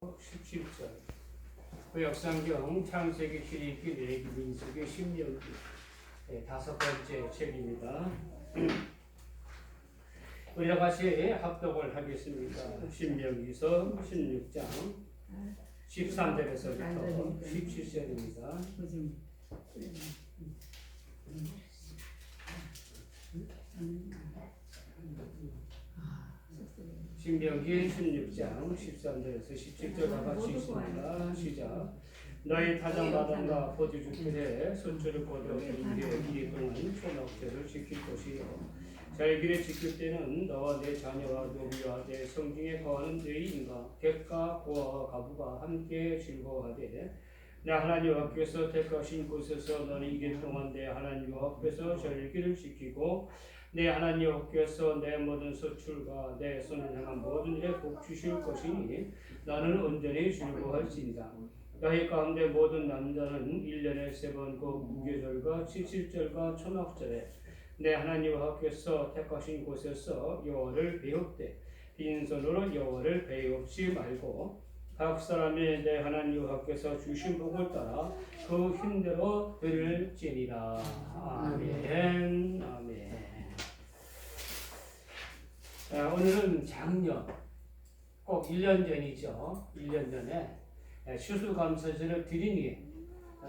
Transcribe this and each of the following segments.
17절 구약성경 창세기, 출애굽기, 레위기, 민수기, 신명기 다섯 번째 책입니다. 우리와 같이 합독을 하겠습니다. 신명기서 16장 13절에서부터 17절입니다. 신명기 16장 13절에서 17절과 같이 있습니다. 시작. 너희 타작마당과 포도주들에 손줄을 꽂아 일일에 길이 동안 초막제를 지킬 것이요 절기를 지킬 때는 너와 내 자녀와 노비와 내 성중에 거하는 너희 인과 객과 고아와 가부가 함께 즐거워하되 나 하나님 여호와께서 택하신 곳에서 너는 2일 동안 내 하나님 여호와께서 절기를 지키고 내 하나님 여호와께서 내 모든 소출과 내 손을 향한 모든 일에 복 주실 것이니 나는 온전히 즐거워할지니라. 너희 가운데 모든 남자는 1년에 3번 곧 무교절과 칠칠절과 초막절에 내 하나님 여호와께서 택하신 곳에서 여호와를 배웁되 빈손으로 여호와를 배웁지 말고 각 사람이 내 하나님 여호와께서 주신 복을 따라 그 힘대로 드릴지니라. 아멘. 아멘. 오늘은 작년, 꼭 1년 전이죠. 1년 전에 추수감사절을 드리니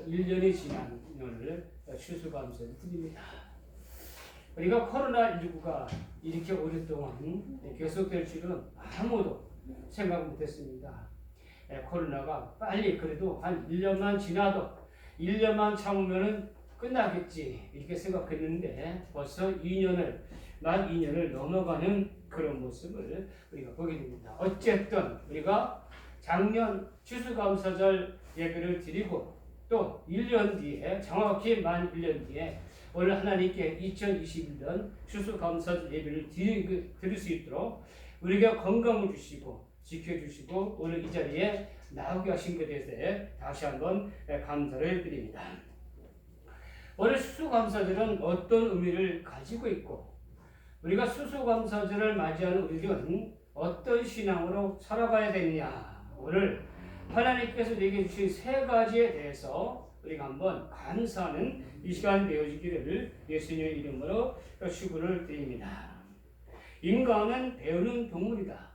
1년이 지난 오늘 추수감사를 드립니다. 우리가 코로나19가 이렇게 오랫동안 계속될 줄은 아무도 생각 못했습니다. 코로나가 빨리 그래도 한 1년만 지나도 1년만 참으면 끝나겠지 이렇게 생각했는데 벌써 만 2년을 넘어가는 그런 모습을 우리가 보게 됩니다. 어쨌든 우리가 작년 추수감사절 예배를 드리고 또 1년 뒤에 정확히 만 1년 뒤에 오늘 하나님께 2021년 추수감사절 예배를 드릴 수 있도록 우리가 건강을 주시고 지켜주시고 오늘 이 자리에 나오게 하신 것에 대해서 다시 한번 감사를 드립니다. 오늘 추수감사절은 어떤 의미를 가지고 있고 우리가 추수감사절을 맞이하는 우리는 어떤 신앙으로 살아가야 되느냐, 오늘 하나님께서 내게 주신 3가지에 대해서 우리가 한번 감사하는 이 시간 되어지기를 예수님의 이름으로 축원을 드립니다. 인간은 배우는 동물이다.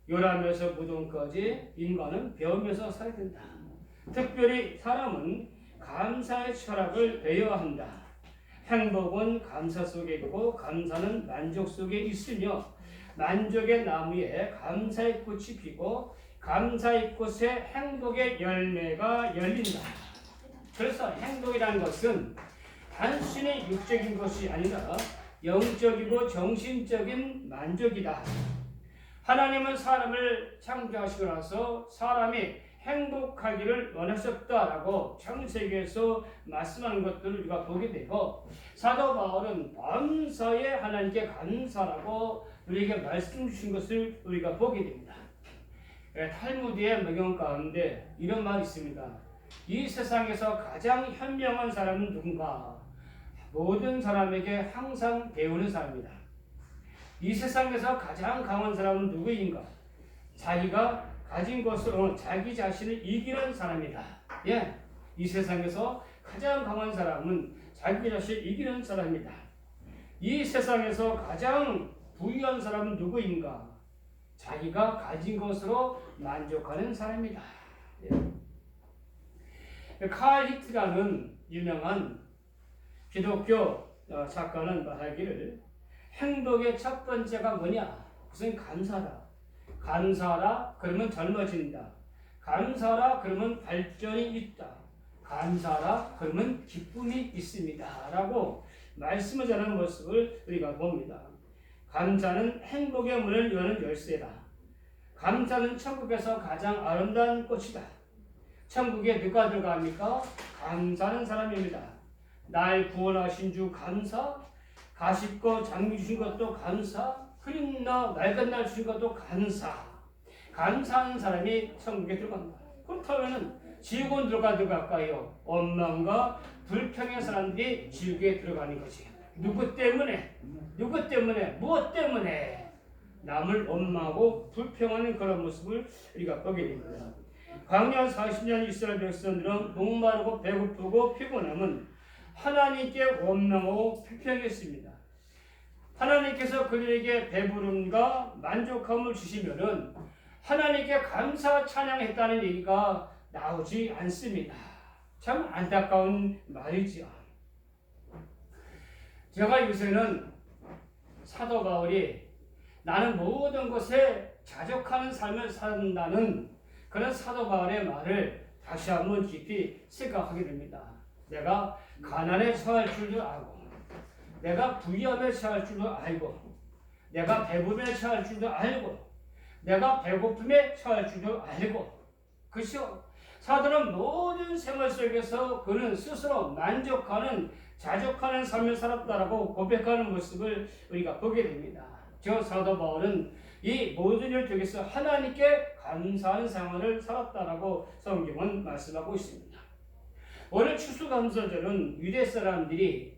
요람에서 무덤까지 인간은 배우면서 살아야 된다. 특별히 사람은 감사의 철학을 배워야 한다. 행복은 감사 속에 있고 감사는 만족 속에 있으며 만족의 나무에 감사의 꽃이 피고 감사의 꽃에 행복의 열매가 열린다. 그래서 행복이라는 것은 단순히 육적인 것이 아니라 영적이고 정신적인 만족이다. 하나님은 사람을 창조하시고 나서 사람이 행복하기를 원하셨다라고 창세기에서 말씀하는 것들을 우리가 보게 되고 사도 바울은 범사에 하나님께 감사라고 우리에게 말씀 주신 것을 우리가 보게 됩니다. 탈무드의 명언 가운데 이런 말이 있습니다. 이 세상에서 가장 현명한 사람은 누군가? 모든 사람에게 항상 배우는 사람이다. 이 세상에서 가장 강한 사람은 누구인가? 자기가 가진 것으로 자기 자신을 이기는 사람이다. 예, 이 세상에서 가장 강한 사람은 자기 자신을 이기는 사람이다. 이 세상에서 가장 부유한 사람은 누구인가? 자기가 가진 것으로 만족하는 사람이다. 예. 칼 히트라는 유명한 기독교 작가는 말하기를 행복의 첫 번째가 뭐냐? 그것은 감사다. 감사하라 그러면 젊어진다. 감사하라 그러면 발전이 있다. 감사하라 그러면 기쁨이 있습니다. 라고 말씀을 전하는 모습을 우리가 봅니다. 감사는 행복의 문을 여는 열쇠다. 감사는 천국에서 가장 아름다운 꽃이다. 천국에 누가 들어갑니까? 감사하는 사람입니다. 날 구원하신 주 감사, 가십고 장미 주신 것도 감사, 흐린 맑은 날 주신 것도 감사. 감사하는 사람이 천국에 들어간다. 그렇다면 지옥은 누가 들어갈까요? 원망과 불평의 사람들이 지옥에 들어가는 거지. 누구 때문에? 무엇 때문에? 남을 원망하고 불평하는 그런 모습을 우리가 보게 됩니다. 광야 40년 이스라엘 백성들은 목마르고 배고프고 피곤함은 하나님께 원망하고 불평했습니다. 하나님께서 그들에게 배부름과 만족함을 주시면은 하나님께 감사 찬양했다는 얘기가 나오지 않습니다. 참 안타까운 말이지요. 제가 요새는 사도 바울이 나는 모든 것에 자족하는 삶을 산다는 그런 사도 바울의 말을 다시 한번 깊이 생각하게 됩니다. 내가 가난에 처할 줄도 알고, 내가 부귀함에 처할 줄도 알고, 내가 배부름에 처할 줄도 알고, 내가 배고픔에 처할 줄도 알고, 그렇죠? 사도는 모든 생활 속에서 그는 스스로 만족하는 자족하는 삶을 살았다라고 고백하는 모습을 우리가 보게 됩니다. 저 사도 바울은 이 모든 일 속에서 하나님께 감사하는 생활을 살았다라고 성경은 말씀하고 있습니다. 오늘 추수감사절은 유대 사람들이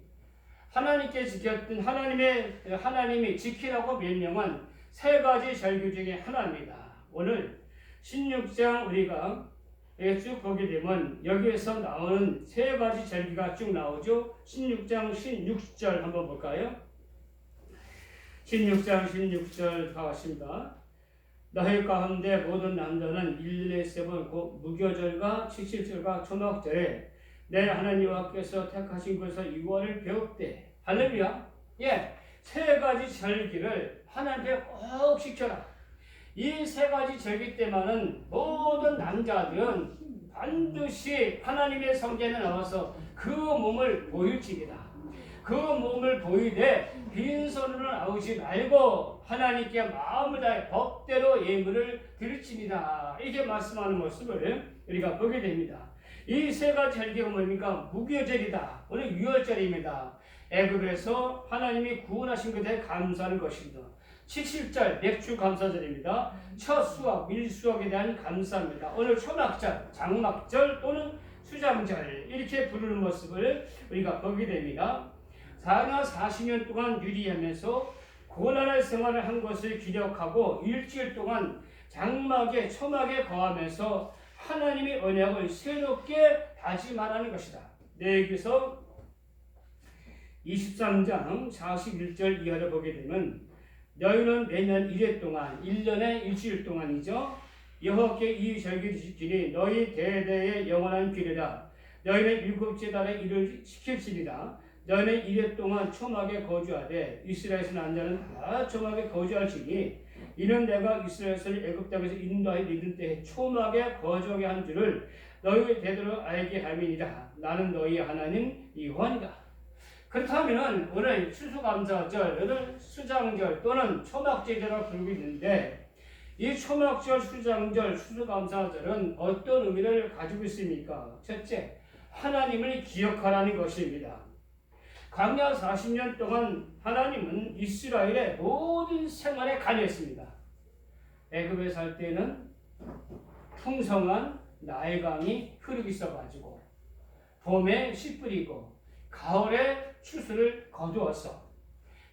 하나님께 지켰던 하나님이 지키라고 명령한 세 가지 절기 중에 하나입니다. 오늘 16장 우리가 쭉 보게 되면 여기에서 나오는 세 가지 절기가 쭉 나오죠. 16장 16절 한번 볼까요? 16장 16절 다 같습니다. 너희 가운데 모든 남자는 1년에 3번 곧 무교절과 칠칠절과 초막절에 내 하나님 여호와께서 택하신 곳에서 유월을 배웁되. 할렐루야. 예, 세 가지 절기를 하나님께 꼭 지켜라. 이 세 가지 절기 때만은 모든 남자들은 반드시 하나님의 성전에 나와서 그 몸을 보일지니라. 그 몸을 보이되 빈손으로 나오지 말고 하나님께 마음을 다해 법대로 예물을 드릴지니라. 이렇게 말씀하는 모습을 우리가 보게 됩니다. 이 세 가지 절기가 뭡니까? 무교절이다. 오늘 유월절입니다. 애굽에서 하나님이 구원하신 것에 감사하는 것입니다. 77절 맥주 감사절입니다. 첫 수확, 밀수확에 대한 감사입니다. 오늘 초막절, 장막절 또는 수장절 이렇게 부르는 모습을 우리가 보게 됩니다. 4년 40년 동안 유리하면서 고난의 생활을 한 것을 기력하고 일주일 동안 장막에 초막에 거하면서 하나님의 언약을 새롭게 다짐하라는 것이다. 여기서 23장 41절 이하를 보게 되면 너희는 매년 1회 동안 1년에 일주일 동안이죠. 여호와께 이 절기를 지키니 너희 대대의 영원한 규례라. 너희는 7째 달에 이를 지킬지니라. 너희는 1회 동안 초막에 거주하되 이스라엘에서 난 자는 다 초막에 거주할지니 이는 내가 이스라엘을 애굽 땅에서 인도하여 이들 때 초막에 거주하게 한 줄을 너희 대대로 알게 함이니라. 나는 너희 하나님 여호와니라. 그렇다면 오늘 추수감사절, 오늘 수장절 또는 초막절이라고 부르고 있는데 이 초막절, 수장절, 추수감사절은 어떤 의미를 가지고 있습니까? 첫째, 하나님을 기억하라는 것입니다. 광야 40년 동안 하나님은 이스라엘의 모든 생활에 관여했습니다. 애굽에 살 때는 풍성한 나일강이 흐르고 있어가지고 봄에 씨 뿌리고 가을에 추수를 거두어서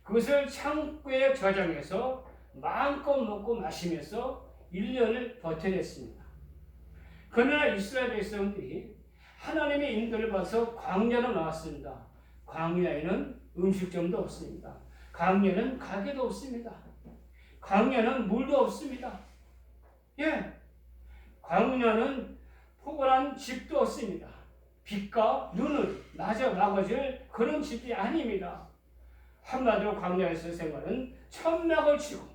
그것을 창고에 저장해서 마음껏 먹고 마시면서 1년을 버텨냈습니다. 그러나 이스라엘 백성들이 하나님의 인도를 받아서 광야로 나왔습니다. 광야에는 음식점도 없습니다. 광야는 가게도 없습니다. 광야는 물도 없습니다. 예, 광야는 포근한 집도 없습니다. 빛과 눈을 마저 막아줄 그런 집이 아닙니다. 한마디로 광야에서 생활은 천막을 치고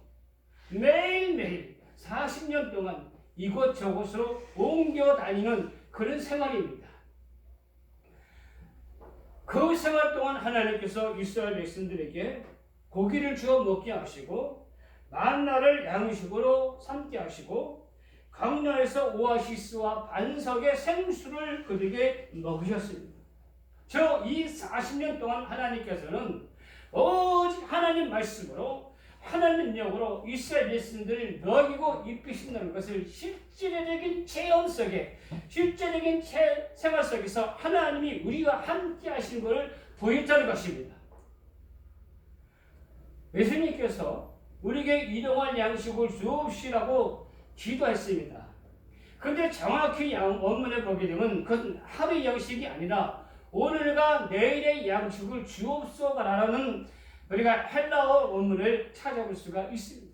매일매일 40년 동안 이곳저곳으로 옮겨 다니는 그런 생활입니다. 그 생활 동안 하나님께서 이스라엘 백성들에게 고기를 주어 먹게 하시고 만나를 양식으로 삼게 하시고 광야에서 오아시스와 반석의 생수를 그들에게 먹으셨습니다. 이 40년 동안 하나님께서는 오직 하나님 말씀으로 하나님 능력으로 이스라엘 백성들을 먹이고 입히신다는 것을 실제적인 체험 속에 실제적인 생활 속에서 하나님이 우리와 함께 하신 것을 보였다는 것입니다. 예수님께서 우리에게 일용할 양식을 주옵시라고 기도했습니다. 그런데 정확히 원문에 보게 되면 그건 하루의 양식이 아니라 오늘과 내일의 양식을 주옵소서라는 우리가 헬라어 원문을 찾아볼 수가 있습니다.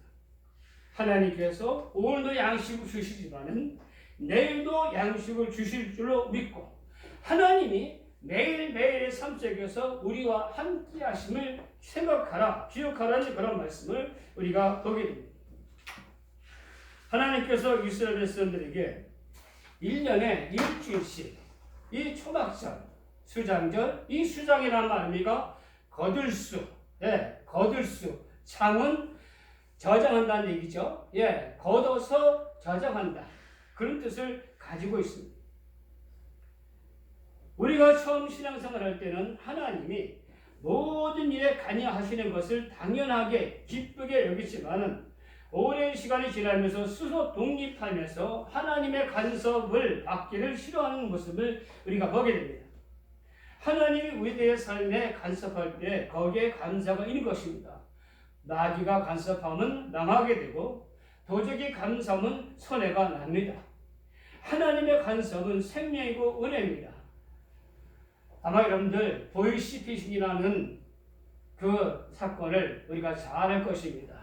하나님께서 오늘도 양식을 주시지만은 내일도 양식을 주실 줄로 믿고 하나님이 매일매일의 삶 속에서 우리와 함께 하심을 생각하라, 기억하라는 그런 말씀을 우리가 보게 됩니다. 하나님께서 이스라엘 백성들에게 1년에 일주일씩 이 초막절, 수장절, 이 수장이라는 의미가 거들수, 거들수, 장은 저장한다는 얘기죠. 걷어서 저장한다. 그런 뜻을 가지고 있습니다. 우리가 처음 신앙생활 할 때는 하나님이 모든 일에 관여하시는 것을 당연하게 기쁘게 여기지만은 오랜 시간이 지나면서 스스로 독립하면서 하나님의 간섭을 받기를 싫어하는 모습을 우리가 보게 됩니다. 하나님이 우리들의 삶에 간섭할 때 거기에 감사가 있는 것입니다. 나귀가 간섭하면 망하게 되고 도적이 간섭은 손해가 납니다. 하나님의 간섭은 생명이고 은혜입니다. 아마 여러분들 보이시피싱이라는 그 사건을 우리가 잘 알 것입니다.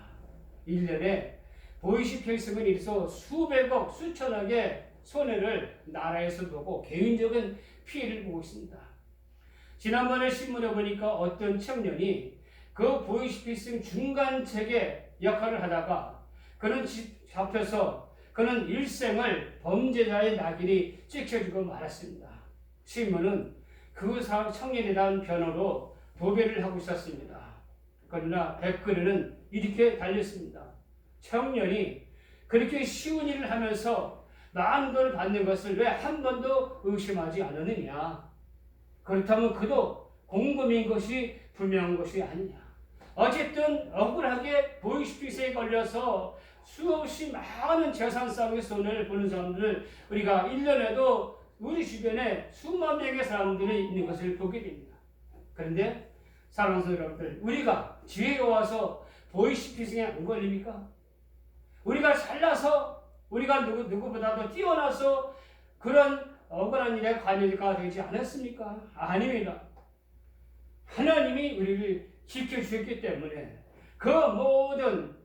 1년에 보이시피싱은 일소 수백억, 수천억의 손해를 나라에서 보고 개인적인 피해를 보고 있습니다. 지난번에 신문에 보니까 어떤 청년이 그 보이시피싱 중간책의 역할을 하다가 그는 잡혀서 그는 일생을 범죄자의 낙인이 찍혀지고 말았습니다. 신문은 그 청년에 대한 변호로 도배를 하고 있었습니다. 그러나 댓글에는 이렇게 달렸습니다. 청년이 그렇게 쉬운 일을 하면서 많은 걸 받는 것을 왜 한 번도 의심하지 않았느냐. 그렇다면 그도 공범인 것이 분명한 것이 아니냐. 어쨌든 억울하게 보이스피스에 걸려서 수없이 많은 재산 싸움의 손해를 보는 사람들을 우리가 1년에도 우리 주변에 수만 명의 사람들이 있는 것을 보게 됩니다. 그런데 사랑하는 여러분들, 우리가 지혜로워서 보이스피싱에 안 걸립니까? 우리가 잘나서 우리가 누구보다도 뛰어나서 그런 억울한 일에 관여가 되지 않았습니까? 아닙니다. 하나님이 우리를 지켜주셨기 때문에 그 모든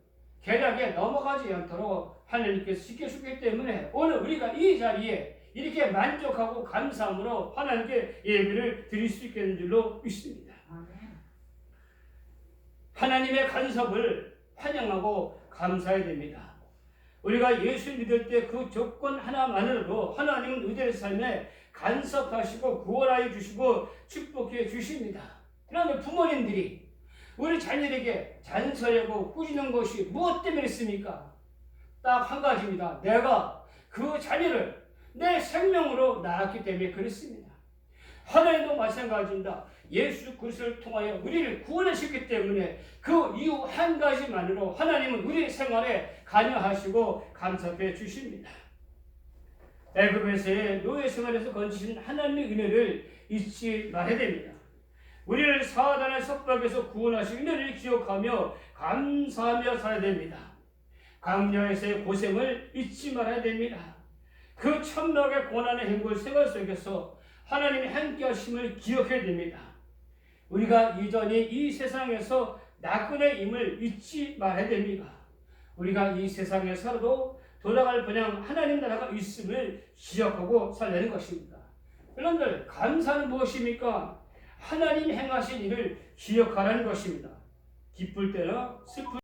계략에 넘어가지 않도록 하나님께서 지켜주셨기 때문에 오늘 우리가 이 자리에 이렇게 만족하고 감사함으로 하나님께 예배를 드릴 수 있겠는 줄로 믿습니다. 하나님의 간섭을 환영하고 감사해야 됩니다. 우리가 예수 믿을 때 그 조건 하나만으로도 하나님은 우리의 삶에 간섭하시고 구원하여 주시고 축복해 주십니다. 그런데 부모님들이 우리 자녀에게 잔소리하고 꾸짖는 것이 무엇 때문에 있습니까? 딱 한 가지입니다. 내가 그 자녀를 내 생명으로 낳았기 때문에 그렇습니다. 하나님도 마찬가지입니다. 예수 그리스도를 통하여 우리를 구원하셨기 때문에 그 이유 한 가지만으로 하나님은 우리의 생활에 관여하시고 감사해 주십니다. 애굽에서의 노예 생활에서 건지신 하나님의 은혜를 잊지 말아야 됩니다. 우리를 사단의 속박에서 구원하신 은혜를 기억하며 감사하며 살아야 됩니다. 광야에서의 고생을 잊지 말아야 됩니다. 그 천막의 고난의 행골 생활 속에서 하나님이 함께 하심을 기억해야 됩니다. 우리가 이전에 이 세상에서 나그네 임을 잊지 말아야 됩니다. 우리가 이 세상에 살아도 돌아갈 분양 하나님 나라가 있음을 기억하고 살려는 것입니다. 여러분들, 감사는 무엇입니까? 하나님 행하신 일을 기억하라는 것입니다. 기쁠 때나 슬플